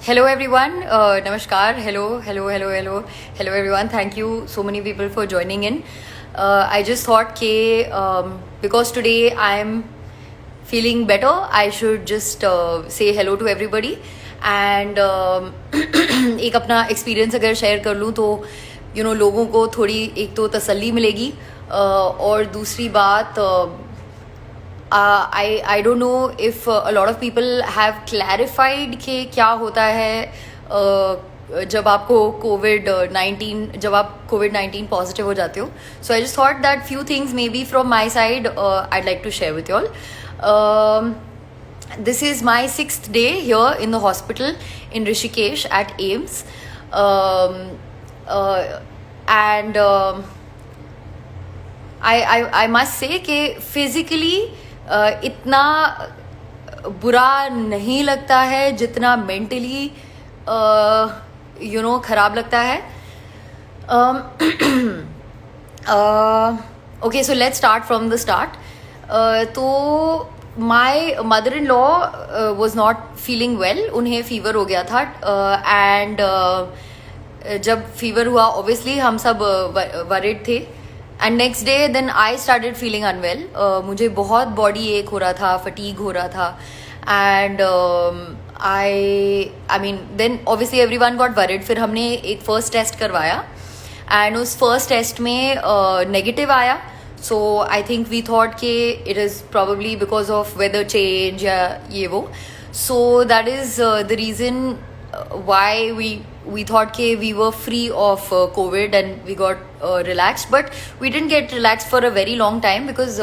Hello everyone, Namaskar, hello everyone. Thank you so many people for joining in. I just thought because today I'm feeling better, I should just say hello to everybody and एक अपना experience अगर share कर लूँ तो लोगों को थोड़ी एक तो तसल्ली मिलेगी और दूसरी बात I don't know if a lot of people have clarified कि क्या होता है जब आपको COVID-19 पॉजिटिव हो जाते हो. So I just thought that few things maybe from my side I'd like to share with you all. This is my 6th day here in the hospital in Rishikesh at AIIMS. And I must say कि physically इतना बुरा नहीं लगता है जितना mentally खराब लगता है. Okay, so let's start from the start. तो my mother in law was not feeling well. उन्हें फीवर हो गया था एंड जब फीवर हुआ ऑब्वियसली हम सब वरिड थे. And next day then I started feeling unwell. मुझे बहुत बॉडी एक हो रहा था, फटीग हो रहा था and I mean then obviously everyone got worried. फिर हमने एक फर्स्ट टेस्ट करवाया एंड उस फर्स्ट टेस्ट में नेगेटिव आया. So I think we thought कि it is probably because of weather change या ये वो. So that is the reason why we thought we were free of COVID and we got relaxed, but we didn't get relaxed for a very long time because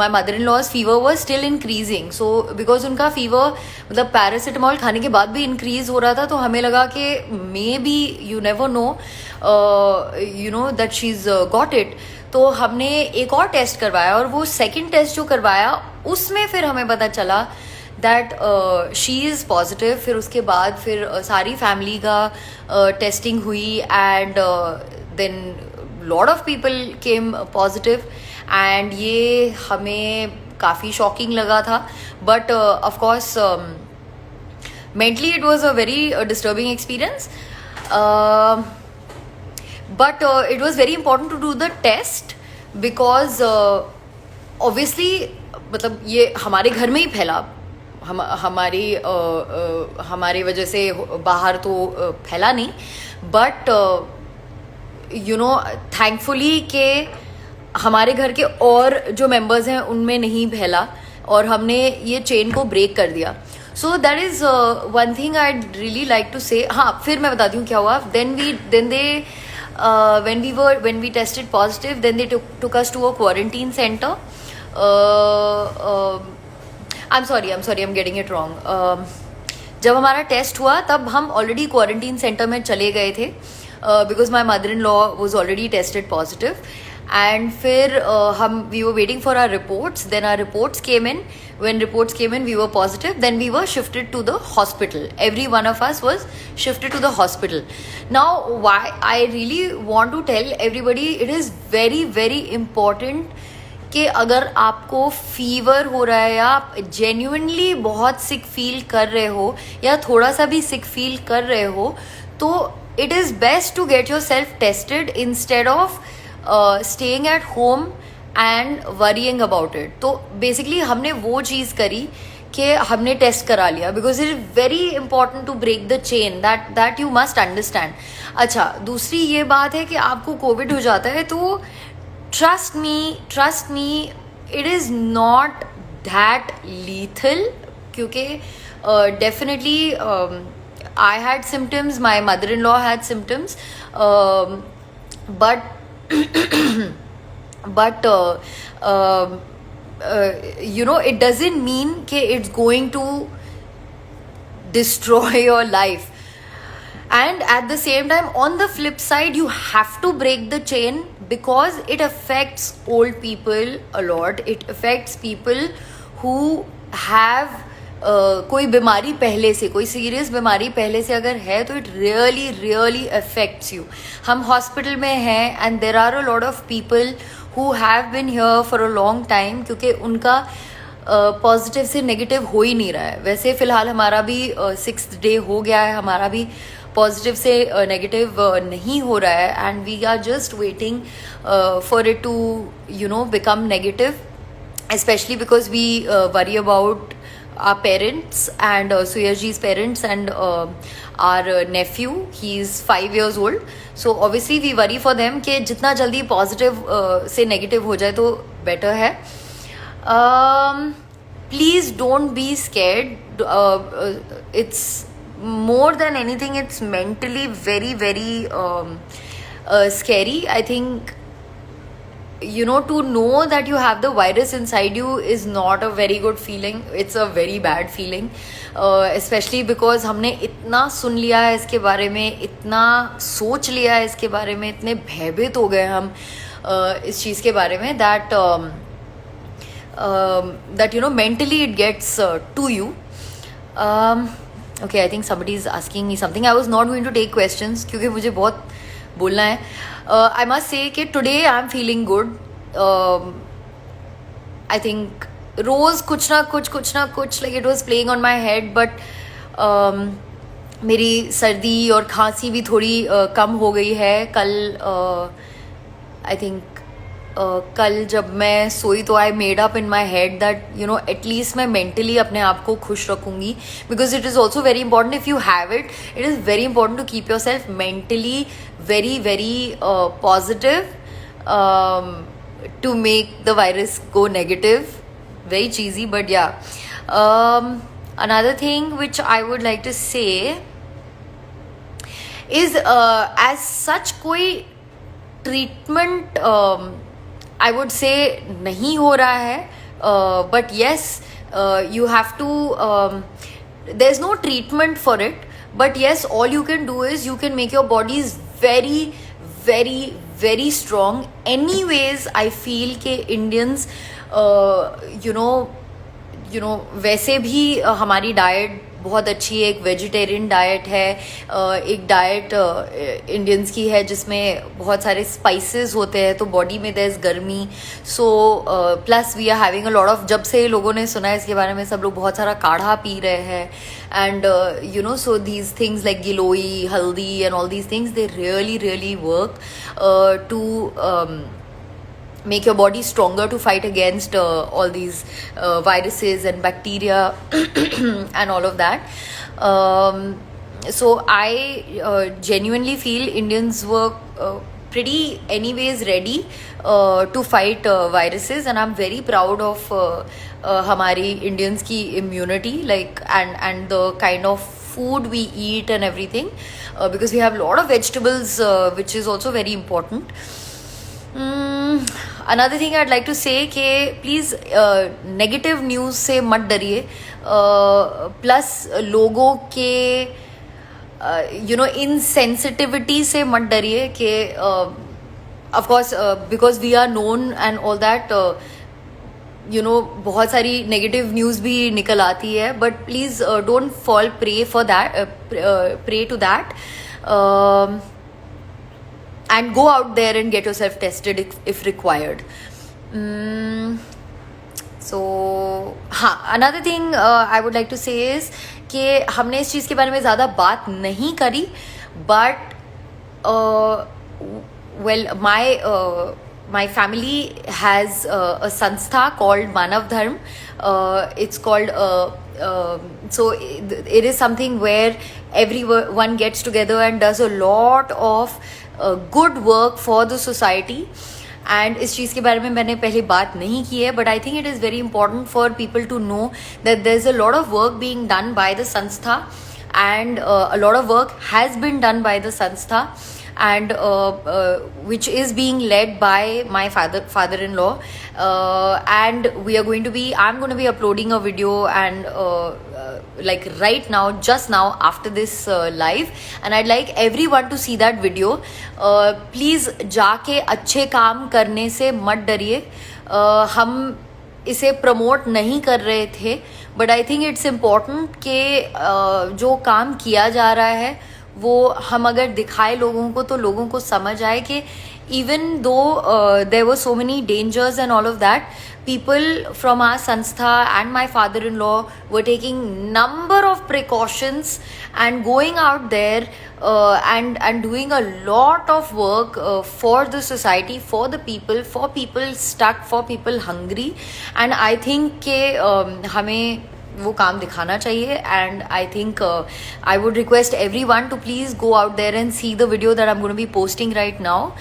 my mother-in-law's fever was still increasing. So because उनका fever मतलब paracetamol खाने के बाद भी increase हो रहा था, तो हमें लगा कि maybe you never know that she's got it. तो हमने एक और टेस्ट करवाया और वो सेकंड टेस्ट जो करवाया उसमें फिर हमें पता चला दैट शी इज़ पॉजिटिव. फिर उसके बाद फिर सारी फैमिली का टेस्टिंग हुई and then lot of people came positive and ये हमें काफ़ी शॉकिंग लगा था. But of course mentally it was a very disturbing experience. But it was very important to do the test because obviously मतलब ये हमारे घर में ही फैला. हमारी वजह से बाहर तो फैला नहीं, बट थैंकफुली के हमारे घर के और जो मेंबर्स हैं उनमें नहीं फैला और हमने ये चेन को ब्रेक कर दिया. So that is one thing I really like to say. हाँ, फिर मैं बताती हूँ क्या हुआ. when we tested positive, then they took us to a quarantine center. I'm sorry, I'm getting it wrong. जब हमारा टेस्ट हुआ तब हम ऑलरेडी क्वारंटीन सेंटर में चले गए थे because my mother in law was already tested positive. And फिर we were waiting for our reports. Then our reports came in. When reports came in, we were positive. Then we were shifted to the hospital. Every one of us was shifted to the hospital. Now, why I really want to tell everybody, it is very, very important कि अगर आपको fever हो रहा है या आप genuinely बहुत सिक feel कर रहे हो या थोड़ा सा भी सिक फील कर रहे हो, तो it is best to get yourself tested instead of staying at home and worrying about it. तो बेसिकली हमने वो चीज़ करी कि हमने टेस्ट करा लिया because it is very important to break the chain. That you must understand. अच्छा, दूसरी ये बात है कि आपको कोविड हो जाता है तो trust me, it is not that lethal. क्योंकि definitely I had symptoms, my mother-in-law had symptoms, but it doesn't mean कि it's going to destroy your life. And at the same time, on the flip side, you have to break the chain because it affects old people a lot. It affects people who have कोई बीमारी पहले से, कोई serious बीमारी पहले से अगर है तो इट रियली अफेक्ट्स यू. हम हॉस्पिटल में हैं and there are a lot of people who have been here for a long time क्योंकि उनका पॉजिटिव से नेगेटिव हो ही नहीं रहा है. वैसे फ़िलहाल हमारा भी 6th डे हो गया है, हमारा भी पॉजिटिव से नेगेटिव नहीं हो रहा है, and we are just waiting for it to become negative, especially because we worry about our parents and Suyaji's parents and our nephew. He is 5 years old, so obviously we worry for them कि जितना जल्दी positive से negative हो जाए तो better है. Please don't be scared. It's more than anything, it's mentally very very scary. I think to know that you have the virus inside you is not a very good feeling. It's a very bad feeling, especially because हमने इतना सुन लिया है इसके बारे में, इतना सोच लिया है इसके बारे में, इतने भयभीत हो गए हम इस चीज़ के बारे में that mentally it gets to you. Okay, I think somebody is asking me something. I was not going to take questions क्योंकि मुझे बहुत बोलना है. I must say कि today I am feeling good. I think रोज़ कुछ ना कुछ like it was playing on my head, but मेरी सर्दी और खांसी भी थोड़ी कम हो गई है. कल I think कल जब मैं सोई तो I made up in my head that at least मैं मेंटली अपने आप को खुश रखूँगी, because it is also very important. If you have it, it is very important to keep yourself mentally very very positive to make the virus go negative. Very cheesy, but yeah. Another thing which I would like to say is as such कोई treatment I would say नहीं हो रहा है, but yes, you have to there's no treatment for it, but yes, all you can do is you can make your bodies very very very strong. Anyways, I feel कि Indians वैसे भी हमारी diet बहुत अच्छी है. एक vegetarian diet है, एक डाइट इंडियंस की है जिसमें बहुत सारे स्पाइसेस होते हैं, तो बॉडी में देयर इज गर्मी. So plus we are having a lot of, जब से लोगों ने सुना है इसके बारे में सब लोग बहुत सारा काढ़ा पी रहे हैं. And so these things like giloy, haldi and all these things, they really work to make your body stronger to fight against all these viruses and bacteria and all of that. So I genuinely feel Indians were pretty anyways ready to fight viruses, and I'm very proud of हमारी Indians की immunity, like and the kind of food we eat and everything, because we have a lot of vegetables, which is also very important. Another thing I'd like to say कि please negative news से मत डरिए. Plus लोगों के insensitivity से मत डरिए कि of course because we are known and all that, बहुत सारी नेगेटिव न्यूज़ भी निकल आती है, but please don't fall prey to that. And go out there and get yourself tested if required. So another thing I would like to say is कि हमने इस चीज़ के बारे में ज़्यादा बात नहीं करी, but well, my family has a sanstha called Manav Dharm. It's called so it is something where everyone gets together and does a lot of good work for the society. And इस चीज़ के बारे में मैंने पहले बात नहीं की है, but I think it is very important for people to know that there is a lot of work being done by the sanstha, and a lot of work has been done by the sanstha, and which is being led by my father-in-law, and I'm going to be uploading a video and like right now, just now after this live, and I'd like everyone to see that video. Please जाके अच्छे काम करने से मत डरिए. हम इसे promote नहीं कर रहे थे, but I think it's important कि जो काम किया जा रहा है वो हम अगर दिखाए लोगों को तो लोगों को समझ आए कि even though there were so many dangers and all of that, people from our sanstha and my father-in-law were taking number of precautions and going out there and doing a lot of work for the society, for the people, for people stuck, for people hungry. And I think के हमें वो काम दिखाना चाहिए. And I think I would request everyone to please go out there and see the video that I am going to be posting right now,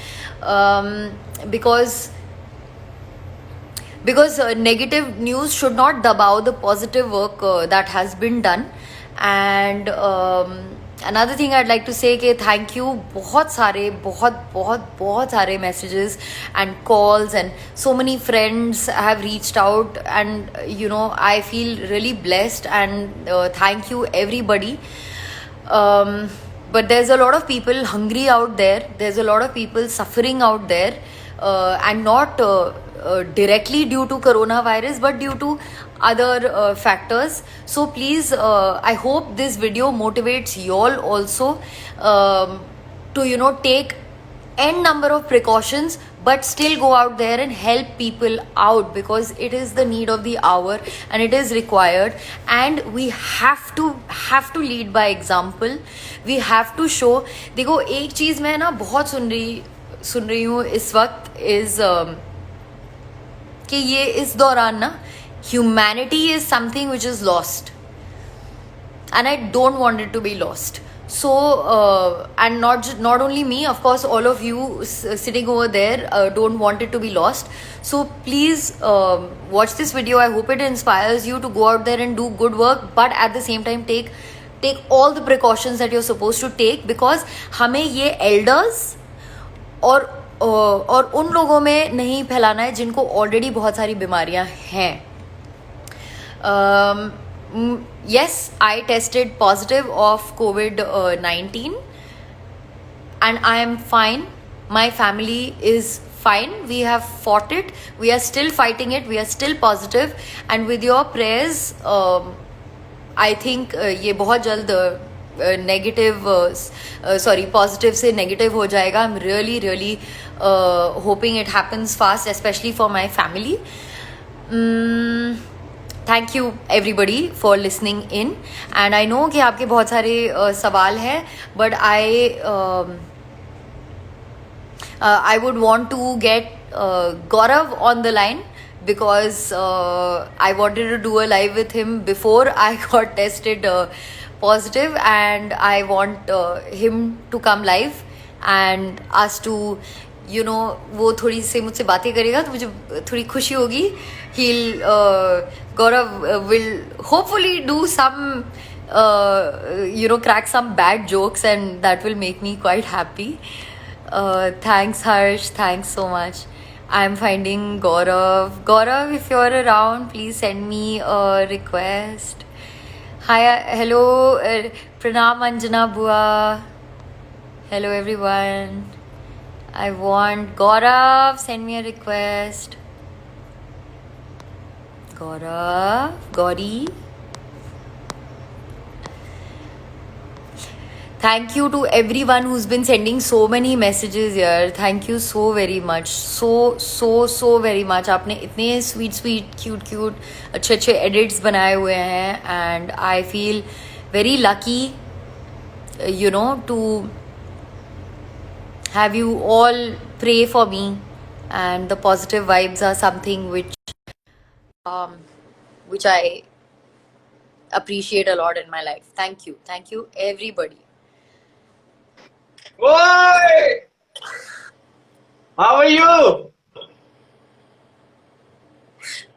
because negative news should not dabao the positive work that has been done. And another thing I'd like to say कि thank you, बहुत सारे messages and calls, and so many friends have reached out, and you know I feel really blessed, and thank you everybody. But there's a lot of people hungry out there, there's a lot of people suffering out there, and not directly due to coronavirus but due to other factors. So please, I hope this video motivates you all also to, you know, take n number of precautions but still go out there and help people out, because it is the need of the hour and it is required. And we have to lead by example. We have to show. देखो एक चीज मैं ना बहुत सुन रही हूँ इस वक्त is कि ये इस दौरान ना humanity is something which is lost, and I don't want it to be lost. So and not only me, of course all of you sitting over there don't want it to be lost. So please watch this video. I hope it inspires you to go out there and do good work, but at the same time take all the precautions that you're supposed to take, because हमें ये elders और उन लोगों में नहीं फैलाना है जिनको ऑलरेडी बहुत सारी बीमारियां हैं. Yes, I tested positive of COVID-19 and I am fine. My family is fine. We have fought it. We are still fighting it. We are still positive. And with your prayers, I think ये बहुत जल्द positive से negative हो जाएगा. I'm really hoping it happens fast, especially for my family. Thank you everybody for listening in, and I know कि आपके बहुत सारे सवाल हैं, but I would want to get Gaurav on the line, because I wanted to do a live with him before I got tested positive, and I want him to come live and us to, you know, वो थोड़ी से मुझसे बातें करेगा तो मुझे थोड़ी खुशी होगी. Gaurav will hopefully do some you know, crack some bad jokes, and that will make me quite happy. Thanks Harsh, thanks so much. I'm finding Gaurav, if you're around, please send me a request. Hi, hello, Pranam Anjana Bua. Hello everyone. I want Gaurav, send me a request. Gauri. Thank you to everyone who's been sending so many messages here. Thank you so very much. So very much. आपने इतने sweet, cute अच्छे edits बनाए हुए हैं, and I feel very lucky, you know, to have you all pray for me, and the positive vibes are something which I appreciate a lot in my life. Thank you everybody. Oi! How are you?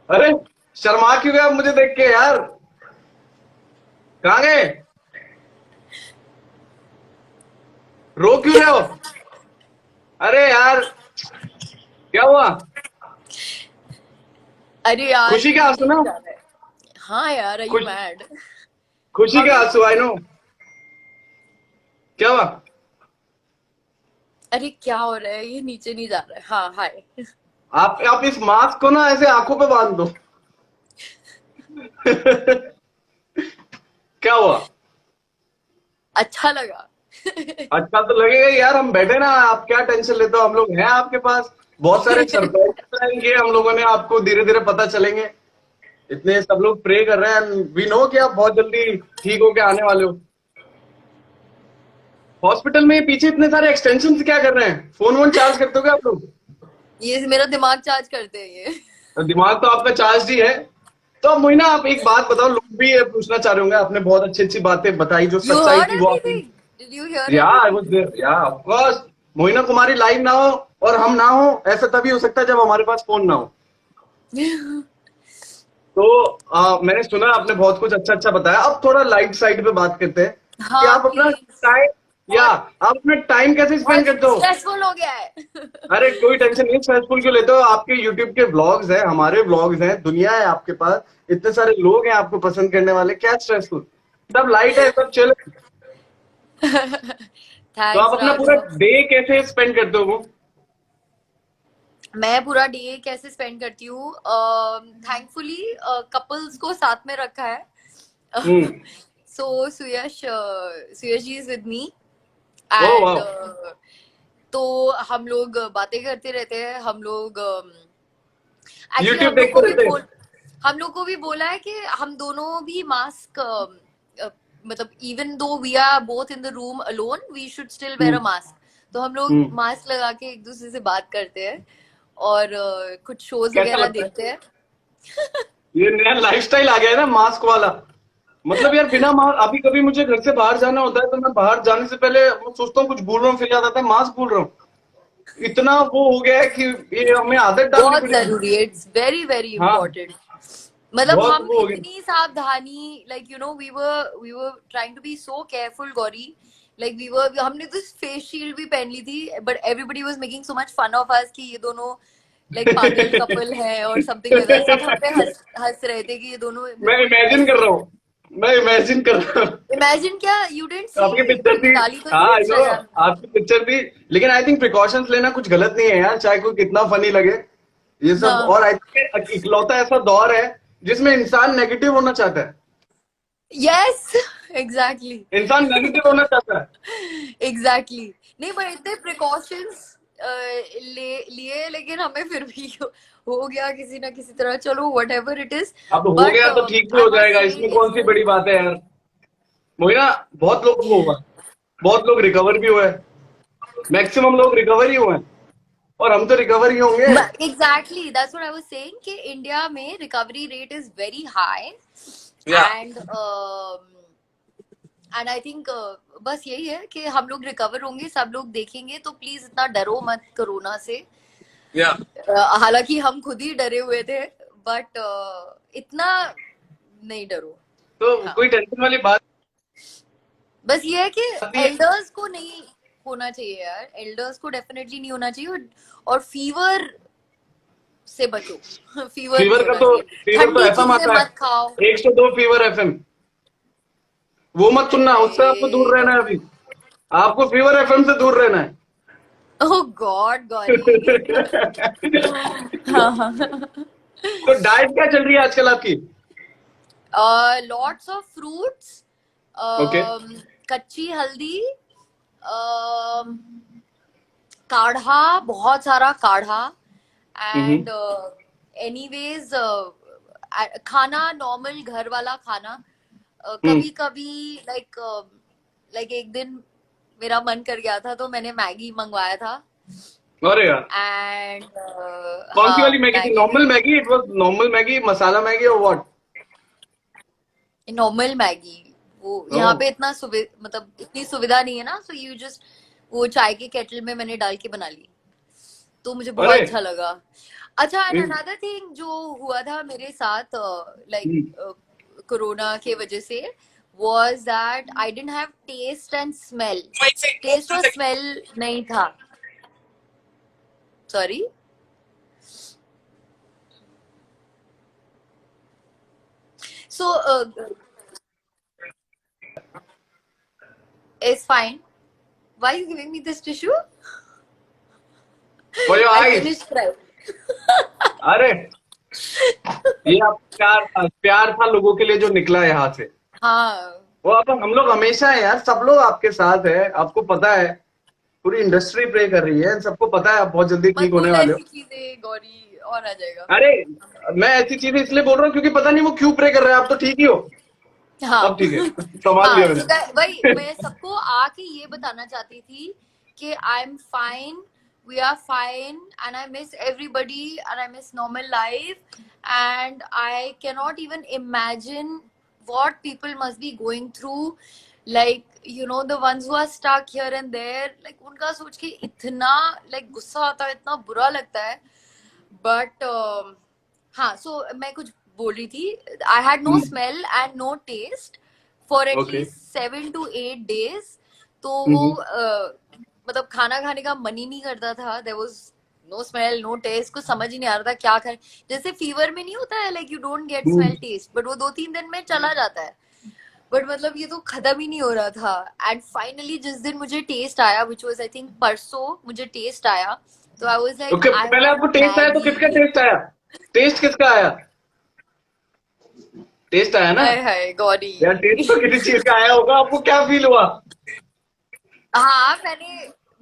अरे शर्मा क्यों गया मुझे देख के यार? कहाँ गए? रो क्यों रहे हो? अरे यार क्या हुआ? अरे यार खुशी के आंसू ना? हाँ यार, are you mad? खुशी के आंसू, I know. क्या हुआ? अरे क्या हो रहा है, ये नीचे नहीं जा रहा है. हाँ हाय. आप इस मास्क को ना ऐसे आंखों पे बांध दो. क्या हुआ? अच्छा लगा. अच्छा तो लगेगा ही यार, हम बैठे ना, आप क्या टेंशन लेते हो, हम लोग हैं आपके पास। बहुत सारे सरप्राइज प्लान किए हम लोगों ने, आपको धीरे धीरे पता चलेंगे। इतने सब लोग प्रे कर रहे हैं, वी नो कि आप बहुत जल्दी ठीक होके आने वाले हो। हॉस्पिटल में पीछे इतने सारे एक्सटेंशन क्या कर रहे हैं, फोन वोन चार्ज करते हो क्या आप लोग? ये मेरा दिमाग चार्ज करते हैं ये। तो दिमाग तो आपका चार्ज ही है। तो अब मोइना, आप एक बात बताओ, लोग भी ये पूछना चाह रहे होंगे, आपने बहुत अच्छी अच्छी बातें बताई, जो You सच्चाई heard थी वो आपने। everything? Did you hear या आई वाज everything? देयर, या of course. Moina Kumari live ना हो और हम ना हो, ऐसा तभी हो सकता है जब हमारे पास फोन ना हो। तो मैंने सुना आपने बहुत कुछ अच्छा अच्छा बताया। अब थोड़ा लाइट साइड पे बात करते हैं कि हाँ आप अपना प्लीज। टाइम, या बहुत आप अपना टाइम कैसे स्पेंड बहुत करते हो? स्ट्रेसफुल हो गया है। अरे कोई टेंशन नहीं, स्ट्रेसफुल क्यों लेते हो? आपके यूट्यूब के व्लॉग्स हैं, हमारे व्लॉग्स हैं, दुनिया है आपके पास, इतने सारे लोग हैं आपको पसंद करने वाले, क्या स्ट्रेसफुल? सब लाइट है, सब चिल है। तो आप थैंक्स अपना पूरा राघव। डे कैसे स्पेंड करते हो वो? मैं पूरा डे कैसे स्पेंड करती हूँ, थैंकफुली कपल्स को साथ में रखा है। Hmm. So Suyash ji is with me oh and वाह। तो हम लोग बातें करते रहते हैं। हम लोग एक्चुअली यूट्यूब देखते रहते हैं। हम लोग को भी बोला है कि हम दोनों भी मास्क, मतलब even though we are both in the room alone we should still wear a hmm. Mask. तो हम लोग हम्म। मास्क लगा के एक दूसरे से बात करते हैं और कुछ शोज कैसा वगैरह लगता है? देखते हैं। ये नया लाइफस्टाइल आ गया है ना मास्क वाला। मतलब यार, बिना मास्क, अभी कभी मुझे घर से बाहर जाना होता है तो मैं बाहर जाने से पहले मैं सोचता हूँ कुछ भूल रहा हूँ, फिर याद आता है मास्क भूल रहा हूँ। इतना वो हो गया है कि ये हमें आदत डालनी बहुत पड़ेगी। जरूरी है, इट्स वेरी वेरी हाँ, इंपॉर्टेंट। मतलब बहुत हम वो हो गया। इतनी सावधानी, like you know we were trying to be so careful Gauri. Like हमने तो फेस शील्ड भी पहन ली थी but everybody was making so much fun of us कि ये दोनों लाइक पागल कपल है और समथिंग लाइक दैट। सब हम पे हंस हंस रहे थे कि ये दोनों मैं बिल्कुल इमेजिन कर ऐसे। रहा हूँ, मैं इमेजिन कर रहा हूँ। इमेजिन क्या, यू डिडंट सी? आपकी पिक्चर थी। डाली तो हाँ थी आई नो, इंस्टाग्राम में। आपकी पिक्चर थी। लेकिन आई थिंक प्रिकॉशंस लेना कुछ गलत नहीं है यार, चाहे कोई कितना फनी लगे ये सब। हाँ। और आई थिंक इकलौता ऐसा दौर है जिसमें इंसान नेगेटिव होना चाहता है। Yes exactly. इंसान नेगेटिव होना चाहता है। एग्जैक्टली नहीं, पर इतने प्रिकॉशंस लिए लेकिन हमें फिर भी हो गया किसी ना किसी तरह। चलो व्हाट एवर इट इज। अब हो बट गया तो ठीक भी आई हो मस्ट जाएगा, से इसमें कौन इट्स सी बड़ी बात है यार। वही ना, बहुत लोग को हुआ, बहुत लोग रिकवर भी हुए, मैक्सिमम लोग रिकवर ही हुए हैं, और हम तो रिकवर ही होंगे। Exactly that's what I was saying कि इंडिया में recovery rate is very high या एंड आई थिंक बस यही है कि हम लोग रिकवर होंगे, सब लोग देखेंगे। तो प्लीज इतना डरो मत कोरोना से। या हालांकि हम खुद ही डरे हुए थे बट इतना नहीं डरो। तो हाँ, कोई टेंशन वाली बात बस ये है कि नहीं है। एल्डर्स को नहीं होना चाहिए यार, एल्डर्स को डेफिनेटली नहीं होना चाहिए। और फीवर से बचो। फीवर नहीं फीवर का होना तो, चाहिए। फीवर तो ठंडी ऐसा चीजें माता है, मत खाओ। 102 फीवर एफएम, वो मत सुनना, उससे आपको दूर रहना है अभी। आपको फीवर एफएम से दूर रहना है। ओह गॉड गौरी। तो डाइट क्या चल रही है आजकल आपकी? Lots of fruits, okay. कच्ची हल्दी, काढ़ा, बहुत सारा काढ़ा एंड एनीवेज खाना नॉर्मल घर वाला खाना। हम्म। कभी कभी लाइक लाइक एक दिन मेरा मन कर गया था तो मैंने मैगी मंगवाया था अरे यार, एंड कौन सी हाँ वाली मैगी थी? Maggi normal Maggi? It was normal Maggi, masala Maggi और व्हाट? Normal Maggi. वो यहाँ पे इतना मतलब इतनी सुविधा नहीं है ना, सो यू जस्ट वो चाय के केटल में मैंने डाल के बना ली। तो मुझे बहुत अरे। अच्छा लगा। अच्छा एंड हम्म। अनदर थिंग जो हुआ था मेरे साथ लाइक हम्म। कोरोना के वजह से was that I didn't have taste and smell. Taste और स्मेल नहीं था। Sorry. So it's fine. Why are you giving me this tissue? For your I eyes. finished crying. अरे, ये आप प्यार था, प्यार था लोगों के लिए जो निकला यहाँ से। हाँ वो आप हम लोग हमेशा है यार, सब लोग आपके साथ है, आपको पता है, पूरी इंडस्ट्री प्रे कर रही है, सबको पता है आप बहुत जल्दी मत ठीक होने बोल वाले हो। ऐसी चीजें गौरी, और आ जाएगा। अरे मैं ऐसी चीजें इसलिए बोल रहा हूँ क्योंकि पता नहीं वो क्यों प्रे कर रहे हैं, आप तो ठीक ही हो। हाँ। अब ठीक है, संभाल हाँ, लिया तो मैंने। वही मैं सबको आके ये बताना चाहती थी कि I am fine, we are fine, and I miss everybody and I miss normal life, and I can not even imagine what people must be going through, like you know the ones who are stuck here and there, like उनका सोच के इतना like गुस्सा आता है, इतना बुरा लगता है। बट हाँ, सो मैं कुछ बोल रही थी, I had no smell and no taste for okay. At least 7 to 8 days। तो वो मतलब खाना खाने का मन ही नहीं करता था, there was no smell no taste, कुछ समझ ही नहीं आ रहा था क्या करें। जैसे फीवर में नहीं होता है like you don't get smell taste, but वो 2-3 दिन में चला जाता है। बट मतलब ये तो खत्म ही नहीं हो रहा था। एंड फाइनली जिस दिन मुझे टेस्ट आया, विच वाज आई थिंक परसों, मुझे टेस्ट आया, तो आई वाज लाइक ओके, आई पहले वांट आपको टेस्ट आया तो किसका मैगी। टेस्ट आया? टेस्ट किसका आया? टेस्ट आया ना हाय हाय गौरी। यार, टेस्ट तो किसी चीज का आया होगा, आपको क्या फील हुआ? हाँ,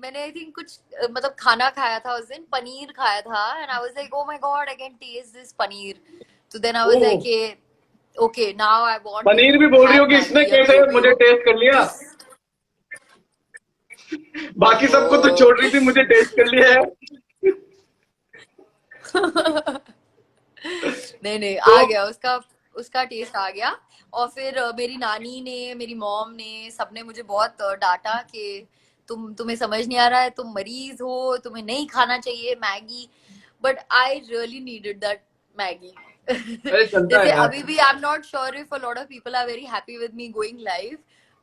मैंने आई थिंक कुछ मतलब खाना खाया था उस दिन, पनीर खाया था, and I was like oh my god I can taste this paneer. तो then I was oh, like okay now I want to paneer भी बोल रही हैव हो कि इसने मैगी अभी कैसे हो गई मुझे हो। टेस्ट कर लिया, बाकी सबको तो ओहो। छोड़ रही थी, मुझे टेस्ट कर लिया है। नहीं नहीं, तो आ गया उसका, उसका टेस्ट आ गया। और फिर मेरी नानी ने, मेरी मॉम ने, सबने मुझे बहुत डांटा कि तुम्हें समझ नहीं आ रहा है, तुम मरीज हो, तुम्हें नहीं खाना चाहिए Maggi. But I really needed that Maggi. अरे चलता है जैसे यार। अभी भी I am not sure if a lot of people are very happy with me going live,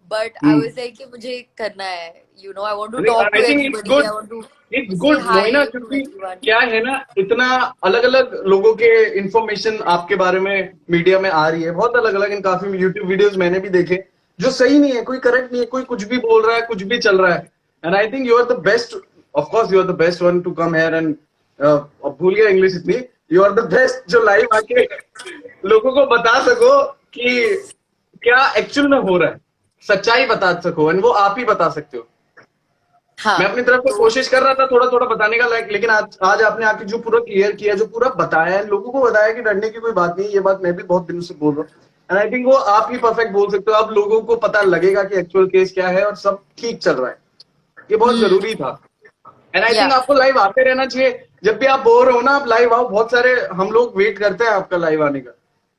but I hmm. Was like कि मुझे करना है, you know I want to talk I to think it's everybody, good, I want to it's say good मोइना, hi to क्योंकि everyone. क्या है ना, इतना अलग अलग लोगों के इंफॉर्मेशन आपके बारे में मीडिया में आ रही है, बहुत अलग अलग, इन काफी यूट्यूब वीडियोस मैंने भी देखे जो सही नहीं है, कोई करेक्ट नहीं है, कोई कुछ भी बोल रहा है, कुछ भी चल रहा है। And I think you are the best, of course you are the best one to come here and, अब भूल गया इंग्लिश इतनी, यू आर द बेस्ट जो लाइव आके लोगों को बता सको कि क्या एक्चुअल में हो रहा है, सच्चाई बता सको, एंड वो आप ही बता सकते हो। मैं हाँ अपनी तरफ से तो कोशिश कर रहा था थोड़ा थोड़ा बताने का, लेकिन आज आपने आके जो पूरा क्लियर किया, जो पूरा बताया है, लोगों को बताया कि डरने की कोई बात नहीं, ये बात मैं भी बहुत दिनों से बोल रहा हूँ। एंड आई थिंक वो आप ही परफेक्ट बोल सकते हो, अब लोगों को पता लगेगा कि एक्चुअल केस क्या है और सब ठीक चल रहा है, ये बहुत जरूरी था। एंड आई या थिंक आपको लाइव आते रहना चाहिए, जब भी आप बोर हो ना आप लाइव आओ, बहुत सारे हम लोग वेट करते हैं आपका लाइव आने का,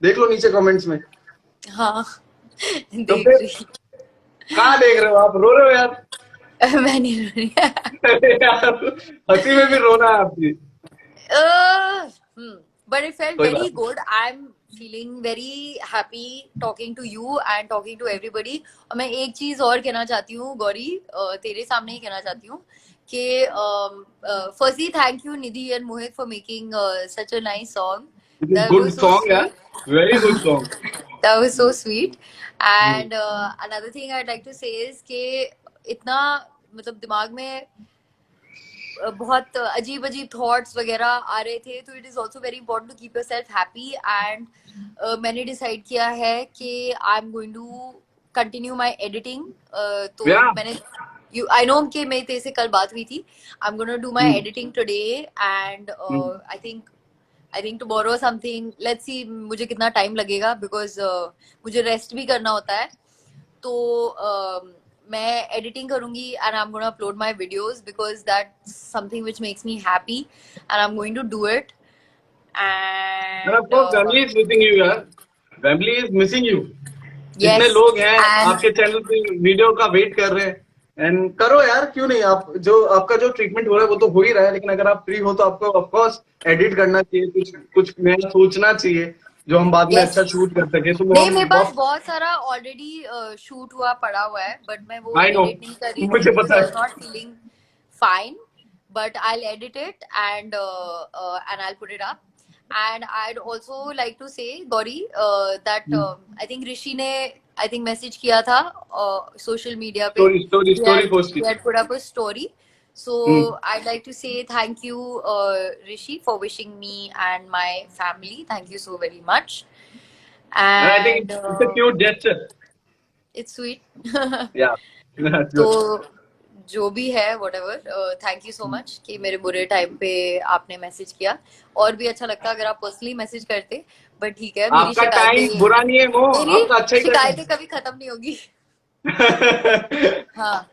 देख लो नीचे कमेंट्स में। हाँ तो देख फिर रही। कहाँ देख रहे हो आप, रो रहे हो यार? मैं नहीं रो रही। अरे यार, हंसी में भी रोना है आपकी। But it felt कोई very बात good. I'm feeling very happy talking to you and talking to everybody. और मैं एक चीज और कहना चाहती हूँ गौरी, तेरे सामने ही कहना चाहती हूँ कि firstly thank you Nidhi and Mohit for making such a nice song. नहीं, That good was so song यार, sweet. Very good song. That was so sweet. And another thing I'd like to say is कि इतना मतलब दिमाग में बहुत अजीब अजीब थॉट्स वगैरह आ रहे थे, तो it is also very important to keep yourself happy. And मैंने डिसाइड किया है कि I am going to continue my editing. तो या मैंने यू आई नो कि मेरी तेरे से कल बात हुई थी, आई am gonna do my editing today, and I think tomorrow something, let's see मुझे कितना टाइम लगेगा, बिकॉज मुझे रेस्ट भी करना होता है। तो मैं एडिटिंग करूंगी and I am gonna upload my videos, because that's something which makes me happy and I am going to do it. Of and course family is missing you यार, family is missing you. इतने yes लोग हैं and आपके channel पे video का wait कर रहे हैं, एंड करो यार, क्यों नहीं, आप जो आपका जो ट्रीटमेंट हो रहा है वो तो हो ही रहा है, लेकिन अगर आप फ्री हो तो आपको ऑफ कोर्स एडिट करना चाहिए, कुछ कुछ नया सोचना चाहिए जो हम बाद में यस, अच्छा शूट कर सके, तो वो नहीं हम मेरे पास बहुत। बहुत सारा ऑलरेडी शूट हुआ पड़ा हुआ है, बट मैं वो आई नो, एडिट नहीं कर रही थी मुझे बिकॉज पता आई है। Was not feeling fine, but I'll edit it and I'll put it up. And I'd also like to say Gauri that I think Rishi ने I think message किया था social media पे, story story story post he had put up a story. So की। I'd like to say thank you Rishi for wishing me and my family. Thank you so very much. And I think And it's a cute gesture. It's sweet. Yeah. तो Good. जो भी है whatever, thank you so much कि मेरे बुरे time पे आपने message किया। और भी अच्छा लगता अगर आप पर्सनली मैसेज करते, बट ठीक है, मेरी आपका टाइम शिकायतें बुरा नहीं है वो, मेरी आपका अच्छा ही टाइम शिकायतें कभी खत्म नहीं होगी। है। हाँ।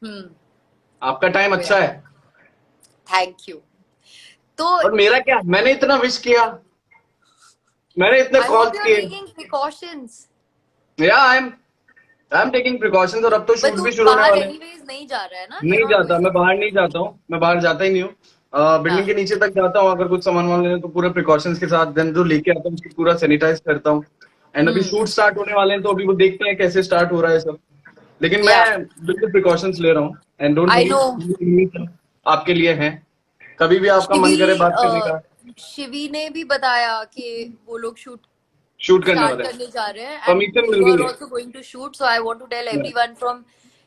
हम्म। आपका टाइम तो अच्छा है। Thank you. तो और मेरा क्या, मैंने इतना विश किया, मैंने इतने I call hope you are किए। Taking precautions. या आई एम टेकिंग प्रिकॉशंस, और अब तो बट शूट तू भी शुरू होने बाहर वाले हैं। एनीवेज नहीं जा रहा है ना, यू आर नहीं नॉट जाता, गोइंग मैं बाहर नहीं आउट। जाता हूँ, मैं बाहर जाता ही नहीं हूँ। बिल्डिंग के हाँ। नीचे तक जाता हूँ अगर कुछ सामान वामान लेने, तो पूरे प्रिकॉशंस के साथ देन जो लेके आता हूँ उसको पूरा सैनिटाइज करता हूँ। एंड अभी हम्म। शूट स्टार्ट होने वाले हैं, तो अभी वो देखते हैं कैसे स्टार्ट हो रहा है सब। लेकिन मैं या बिल्कुल प्रिकॉशंस ले रहा हूँ, and don't I know. Worry, आपके लिए है, कभी भी आपका मन करे बात करने का। शिवी ने भी बताया कि वो लोग शूट शूट करने स्टार्ट वाले हैं, करने जा रहे हैं, परमिशन एंड मिल यू आर गई also going to shoot, so I want to tell है। Everyone from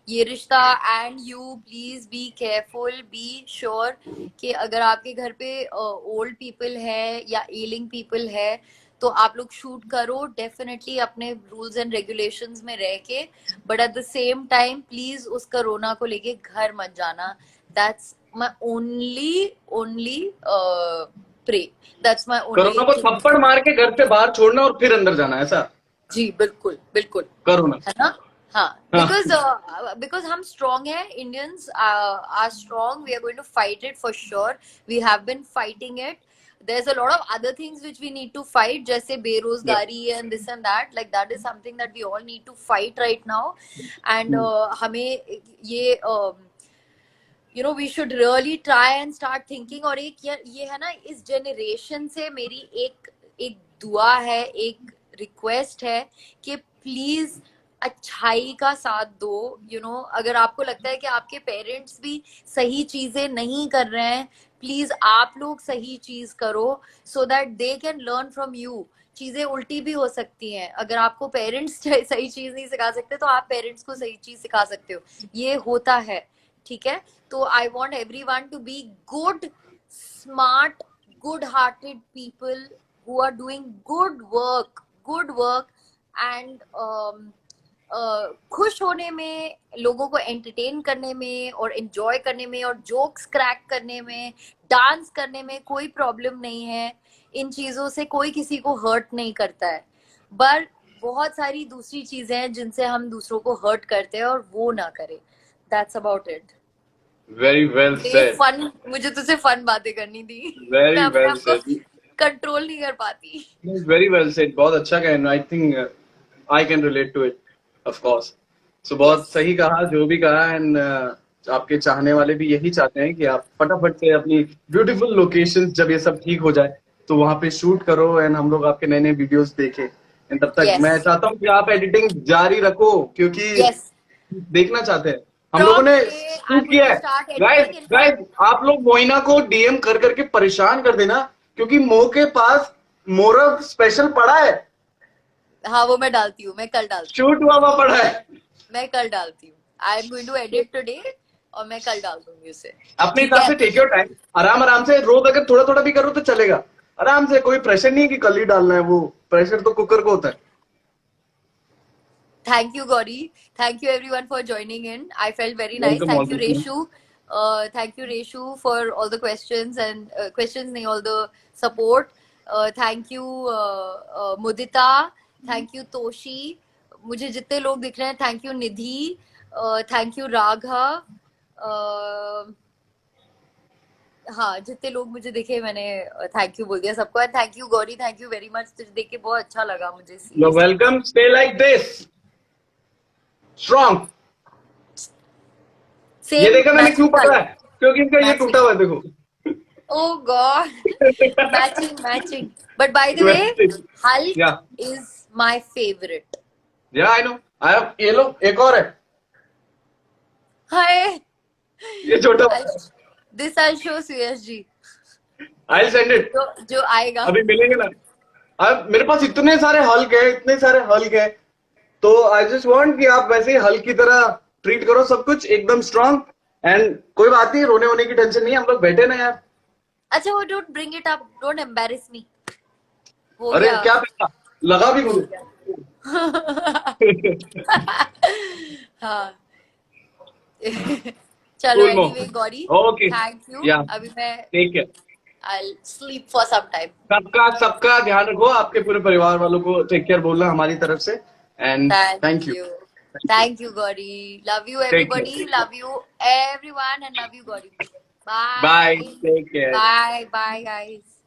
Yeh Rishta and you, please be careful, be sure कि अगर आपके घर पे ओल्ड पीपल है या एलिंग पीपल है तो आप लोग शूट करो डेफिनेटली अपने रूल्स एंड रेगुलेशंस में रह के, but at the same time please उस कोरोना को लेके घर मत जाना। That's my only pray, that's my corona only को थिंग। थप्पड़ मार के घर से बाहर छोड़ना और फिर अंदर जाना, ऐसा जी बिल्कुल बिल्कुल। कोरोना। है ना। हाँ। हाँ। बिकॉज हम स्ट्रॉन्ग है, Indians are strong, we are going to fight it for sure, we have been fighting it. there's a lot of other things which we need to fight, जैसे Yeah. बेरोजगारी and this and that, like that is something that we all need to fight right now, and हमें ये we should really try and start thinking। और एक ये है ना, इस जनरेशन से मेरी एक एक दुआ है, एक रिक्वेस्ट है कि प्लीज अच्छाई का साथ दो। अगर आपको लगता है कि आपके पेरेंट्स भी सही चीजें नहीं कर रहे हैं, प्लीज आप लोग सही चीज करो, so that they can learn from you. चीजें उल्टी भी हो सकती हैं, अगर आपको पेरेंट्स सही चीज नहीं सिखा सकते तो आप पेरेंट्स को सही चीज सिखा सकते हो, ये होता है। ठीक है। तो I want everyone to be good, smart, good hearted people who are doing good work and खुश होने में, लोगों को एंटरटेन करने में और एंजॉय करने में और जोक्स क्रैक करने में, डांस करने में कोई प्रॉब्लम नहीं है। इन चीजों से कोई किसी को हर्ट नहीं करता है, पर बहुत सारी दूसरी चीजें हैं जिनसे हम दूसरों को हर्ट करते हैं, और वो ना करें। That's about it. Very well ये सेड, फन, मुझे तुझसे फन बातें करनी थी। मैं वेरी अपने वेल आप को सेड, कंट्रोल नहीं कर पाती। वेरी वेल सेड, बहुत अच्छा कहा। I think I can relate to it, of course. So बहुत यस। सही कहा जो भी कहा, एंड आपके चाहने वाले भी यही चाहते हैं कि आप फटाफट से अपनी ब्यूटीफुल लोकेशंस, जब ये सब ठीक हो जाए तो वहां पे शूट करो, एंड हम लोग आपके नए नए वीडियोस देखें। एंड तब तक यस। मैं चाहता हूँ कि आप एडिटिंग जारी रखो, क्योंकि यस। देखना चाहते हैं। हम लोगों फ्रॉम ने today I am shoot going किया टू है। Start guys editing. Guys, in fact आप लोग मोइना को डीएम कर करके परेशान कर देना, क्योंकि मो के पास मोरव स्पेशल पड़ा है, हाँ, वो मैं डालती हूँ, मैं कल डालती हूँ। शूट हुआ हुआ पड़ा है। मैं कल डालती हूँ। I am going to edit today और मैं कल डाल दूंगी उसे। अपने ठीक हिसाब है। से टेक योर टाइम, आराम आराम से, रोज अगर थोड़ा थोड़ा भी करो तो चलेगा, आराम से, कोई प्रेशर नहीं है कि कल ही डालना है, वो प्रेशर तो कुकर को होता है। Thank you, Gauri. Thank you, everyone, for joining in. I felt very nice. Welcome, Thank you, welcome. Reshu. Thank you, Reshu, for all the questions and questions, nahi, all the support. Thank you, Mudita. Thank you, Toshi. मुझे जितने लोग दिख रहे हैं, thank you Nidhi, thank you Raghav, हाँ जितने लोग मुझे दिखे मैंने थैंक यू बोल दिया सबको, and thank you Gauri, thank you very much, तुझे देख के बहुत अच्छा लगा मुझे no seriously. Welcome, stay like this, strong. ये सेम देखा मैंने क्यों मैचिंग पकड़ा कलर। है, क्योंकि इनका ये टूटा मैचिंग। हुआ है, देखो। Oh God, matching. But by the way, Hulk या is my favorite. या आई नो, आई हैव, ये लो एक और है, Hi. ये छोटा I'll, वाला। this I'll show CSG. I will send it, जो आएगा। अभी मिलेंगे ना। अब मेरे पास इतने सारे हल्क है, इतने सारे हल्क है, तो आई जस्ट वांट कि आप वैसे ही हल्क की तरह ट्रीट करो सब कुछ, एकदम स्ट्रांग। एंड कोई बात नहीं, रोने वोने की टेंशन नहीं है, हम लोग बैठे ना यार। अच्छा वो don't bring it up, don't embarrass me. हो अरे गया। क्या पता, लगा भी हो मुझे। गया। हाँ चलो Cool, Mo. Anyway Gauri Okay. Thank you Yeah. अभी मैं Take care. I sleep for some time सबका सबका ध्यान रखो, आपके पूरे परिवार वालों को टेक केयर बोलना हमारी तरफ से, and thank thank you. You thank you Gauri love you take everybody care. Love you everyone and love you Gauri bye, bye take care. Bye bye guys